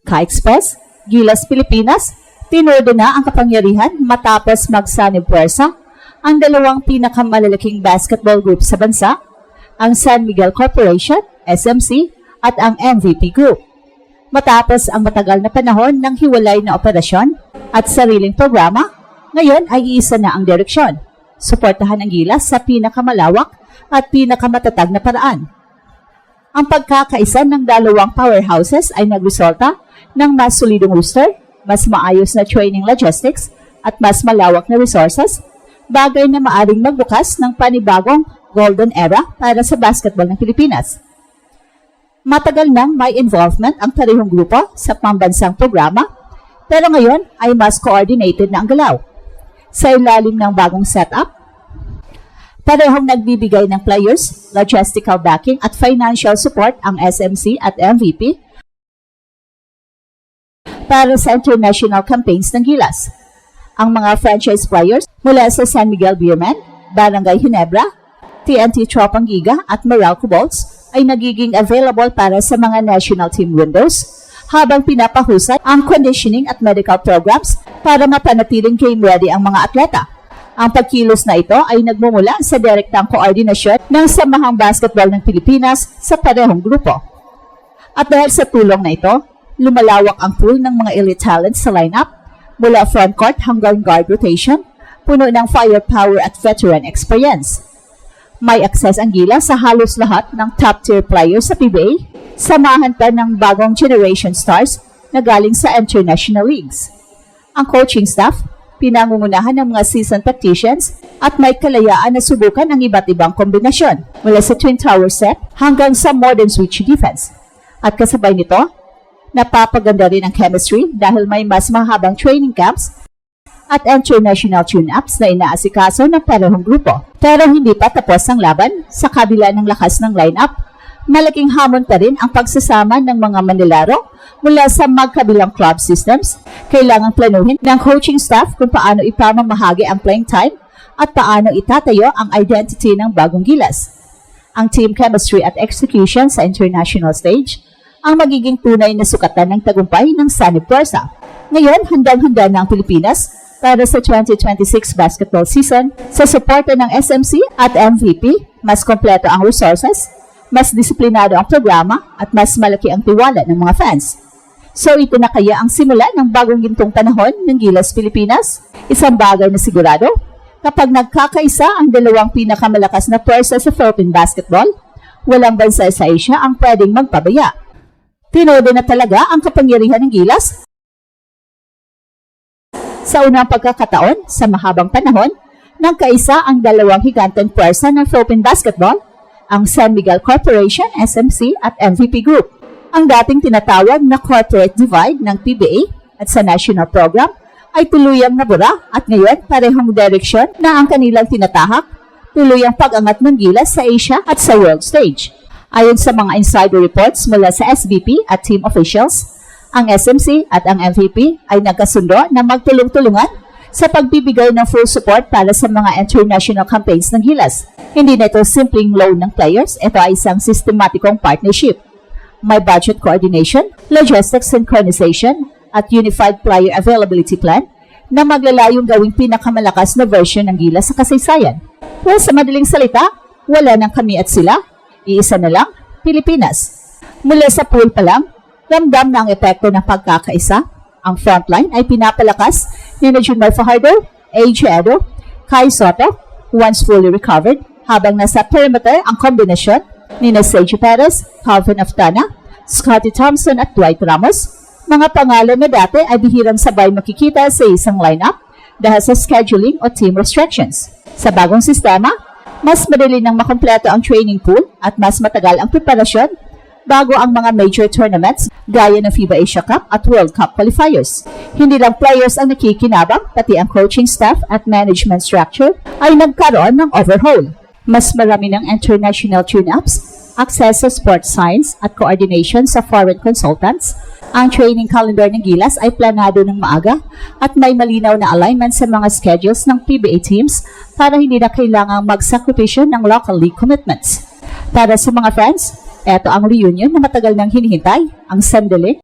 Ka-Express, Gilas Pilipinas, tinurdo na ang kapangyarihan matapos magsanib puwersa ang dalawang pinakamalalaking basketball group sa bansa, ang San Miguel Corporation, SMC, at ang MVP Group. Matapos ang matagal na panahon ng hiwalay na operasyon at sariling programa, ngayon ay iisa na ang direksyon. Suportahan ang Gilas sa pinakamalawak at pinakamatatag na paraan. Ang pagkakaisa ng dalawang powerhouses ay nagresulta ng mas solidong roster, mas maayos na training logistics, at mas malawak na resources, bagay na maaring magbukas ng panibagong golden era para sa basketball ng Pilipinas. Matagal nang may involvement ang parehong grupo sa pambansang programa, pero ngayon ay mas coordinated na ang galaw. Sa ilalim ng bagong setup, parehong nagbibigay ng players, logistical backing at financial support ang SMC at MVP para sa international campaigns ng Gilas. Ang mga franchise players mula sa San Miguel Beermen, Barangay Ginebra, TNT Tropang Giga at Meralco Bolts ay nagiging available para sa mga national team windows habang pinapahusay ang conditioning at medical programs para mapanatiling game ready ang mga atleta. Ang pagkilos na ito ay nagmumula sa direktang koordinasyon ng Samahang Basketball ng Pilipinas sa parehong grupo. At dahil sa tulong na ito, lumalawak ang pool ng mga elite talents sa lineup mula frontcourt hanggang guard rotation, puno ng firepower at veteran experience. May access ang Gilas sa halos lahat ng top-tier players sa PBA, samahan pa ng bagong generation stars na galing sa international leagues. Ang coaching staff, pinangungunahan ng mga seasoned tacticians at may kalayaan na subukan ang iba't ibang kombinasyon mula sa Twin Tower set hanggang sa modern switch defense. At kasabay nito, napapaganda rin ang chemistry dahil may mas mahabang training camps at international tune-ups na inaasikaso ng parehong grupo. Pero hindi pa tapos ang laban. Sa kabila ng lakas ng lineup, malaking hamon pa rin ang pagsasama ng mga Manilaro mula sa magkabilang club systems. Kailangang planuhin ng coaching staff kung paano ipamamahagi ang playing time at paano itatayo ang identity ng bagong Gilas. Ang team chemistry at execution sa international stage ang magiging tunay na sukatan ng tagumpay ng Sanib Puwersa. Ngayon, handang-handa na ang Pilipinas para sa 2026 basketball season sa suporta ng SMC at MVP. Mas kompleto ang resources, mas disiplinado ang programa, at mas malaki ang tiwala ng mga fans. So ito na kaya ang simula ng bagong gintong panahon ng Gilas Pilipinas? Isang bagay na sigurado, kapag nagkakaisa ang dalawang pinakamalakas na puwersa sa Philippine basketball, walang bansa sa Asia ang pwedeng magpabaya. Tinodo na talaga ang kapangyarihan ng Gilas sa unang pagkakataon sa mahabang panahon nang kaisa ang dalawang higanteng puwersa ng Philippine basketball, ang San Miguel Corporation, SMC at MVP Group. Ang dating tinatawag na corporate divide ng PBA at sa national program ay tuluyang nabura at ngayon parehong direksyon na ang kanilang tinatahak, tuluyang pag-angat ng Gilas sa Asia at sa world stage. Ayon sa mga insider reports mula sa SBP at team officials, ang SMC at ang MVP ay nagkasundo na magtulong-tulungan sa pagbibigay ng full support para sa mga international campaigns ng Gilas. Hindi na ito simpleng loan ng players, ito ay isang sistematikong partnership. May budget coordination, logistics synchronization, at unified player availability plan na maglalayong gawing pinakamalakas na version ng Gilas sa kasaysayan. Well, sa madaling salita, wala nang kami at sila. Iisa na lang, Pilipinas. Mula sa pool pa lang, ramdam na ang epekto ng pagkakaisa. Ang frontline ay pinapalakas ni Junmar Fajardo, AJ Edo, Kai Soto, once fully recovered, habang nasa perimeter ang kombinasyon ni Sergio Perez, Calvin Aftana, Scottie Thompson at Dwight Ramos. Mga pangalan na dati ay bihirang sabay makikita sa isang lineup dahil sa scheduling o team restrictions. Sa bagong sistema, mas madali nang makompleto ang training pool at mas matagal ang preparasyon bago ang mga major tournaments gaya ng FIBA Asia Cup at World Cup qualifiers. Hindi lang players ang nakikinabang, pati ang coaching staff at management structure ay nagkaroon ng overhaul. Mas marami ng international tune-ups, access sa sports science at coordination sa foreign consultants. Ang training calendar ng Gilas ay planado ng maaga at may malinaw na alignment sa mga schedules ng PBA teams para hindi na kailangang magsakripisyo ng local league commitments. Para sa mga fans, eto ang reunion na matagal nang hinihintay, ang sandali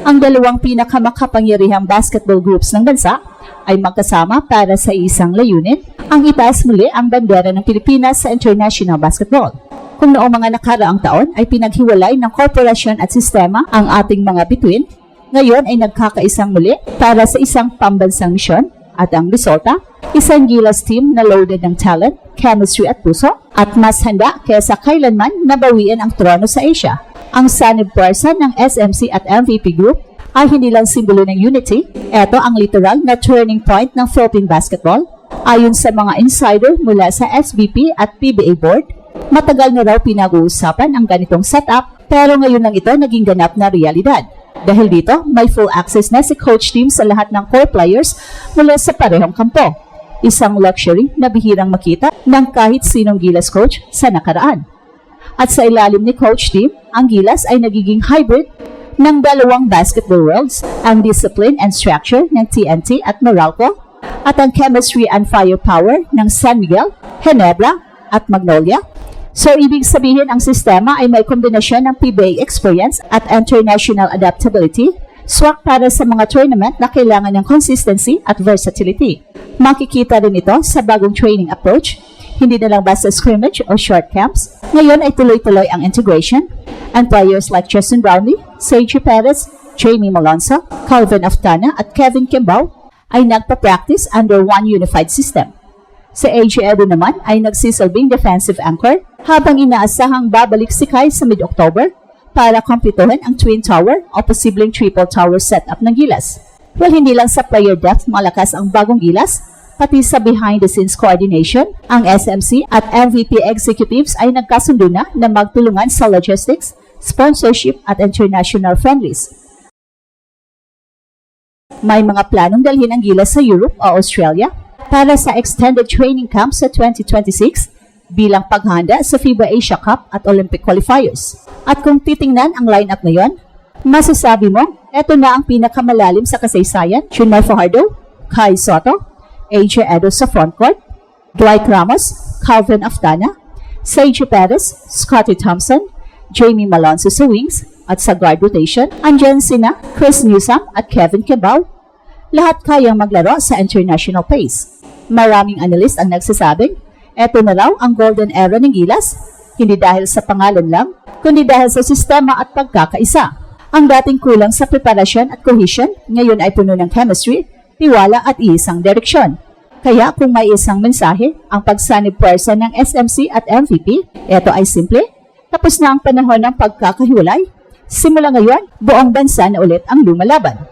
Ang dalawang pinakamakapangyarihang basketball groups ng bansa ay magkasama para sa isang layunin, ang itaas muli ang bandera ng Pilipinas sa international basketball. Kung noong mga nakaraang taon ay pinaghiwalay ng korporasyon at sistema ang ating mga bituin, ngayon ay nagkakaisang muli para sa isang pambansang misyon at ang resulta, isang Gilas team na loaded ng talent, chemistry at puso at mas handa kaysa kailanman na bawiin ang trono sa Asia. Ang sanib puwersa ng SMC at MVP Group ay hindi lang simbolo ng unity, ito ang literal na turning point ng Philippine basketball. Ayon sa mga insider mula sa SBP at PBA Board, matagal na raw pinag-uusapan ang ganitong setup pero ngayon lang ito naging ganap na realidad. Dahil dito, may full access na si coach team sa lahat ng core players mula sa parehong kampo. Isang luxury na bihirang makita ng kahit sinong Gilas coach sa nakaraan. At sa ilalim ni coach team, ang Gilas ay nagiging hybrid ng dalawang basketball worlds, ang discipline and structure ng TNT at Meralco at ang chemistry and firepower ng San Miguel, Ginebra at Magnolia. So, ibig sabihin ang sistema ay may kombinasyon ng PBA experience at international adaptability, swak para sa mga tournament na kailangan ng consistency at versatility. Makikita rin ito sa bagong training approach, hindi na lang basta scrimmage o short camps. Ngayon ay tuloy-tuloy ang integration, and players like Justin Brownlee, Sergio Perez, Jamie Malonzo, Calvin Aftana at Kevin Kimbao ay nagpa-practice under one unified system. Si AJ Edo naman ay nagsisilbing defensive anchor habang inaasahang babalik si Kai sa mid-October para kumpletuhin ang Twin Tower o posibleng Triple Tower setup ng Gilas. Well, hindi lang sa player depth malakas ang bagong Gilas, pati sa behind-the-scenes coordination, ang SMC at MVP executives ay nagkasundo na magtulungan sa logistics, sponsorship at international friendlies. May mga planong dalhin ang Gilas sa Europe o Australia para sa extended training camp sa 2026 bilang paghanda sa FIBA Asia Cup at Olympic qualifiers. At kung titingnan ang lineup ngayon, masasabi mo, eto na ang pinakamalalim sa kasaysayan. Junmar Fajardo, Kai Soto, AJ Edo sa frontcourt, Dwight Ramos, Calvin Aftana, Sergio Perez, Scottie Thompson, Jamie Malonzo sa wings, at sa guard rotation, andyan sina Chris Newsome at Kevin Kimbao. Lahat kayang maglaro sa international pace. Maraming analyst ang nagsasabing, eto na raw ang golden era ng Gilas, hindi dahil sa pangalan lang, kundi dahil sa sistema at pagkakaisa. Ang dating kulang sa preparasyon at cohesion, ngayon ay puno ng chemistry, tiwala at iisang direksyon. Kaya kung may isang mensahe, ang pagsanib puwersa ng SMC at MVP, eto ay simple, tapos na ang panahon ng pagkakahiwalay. Simula ngayon, buong bansa na ulit ang lumalaban.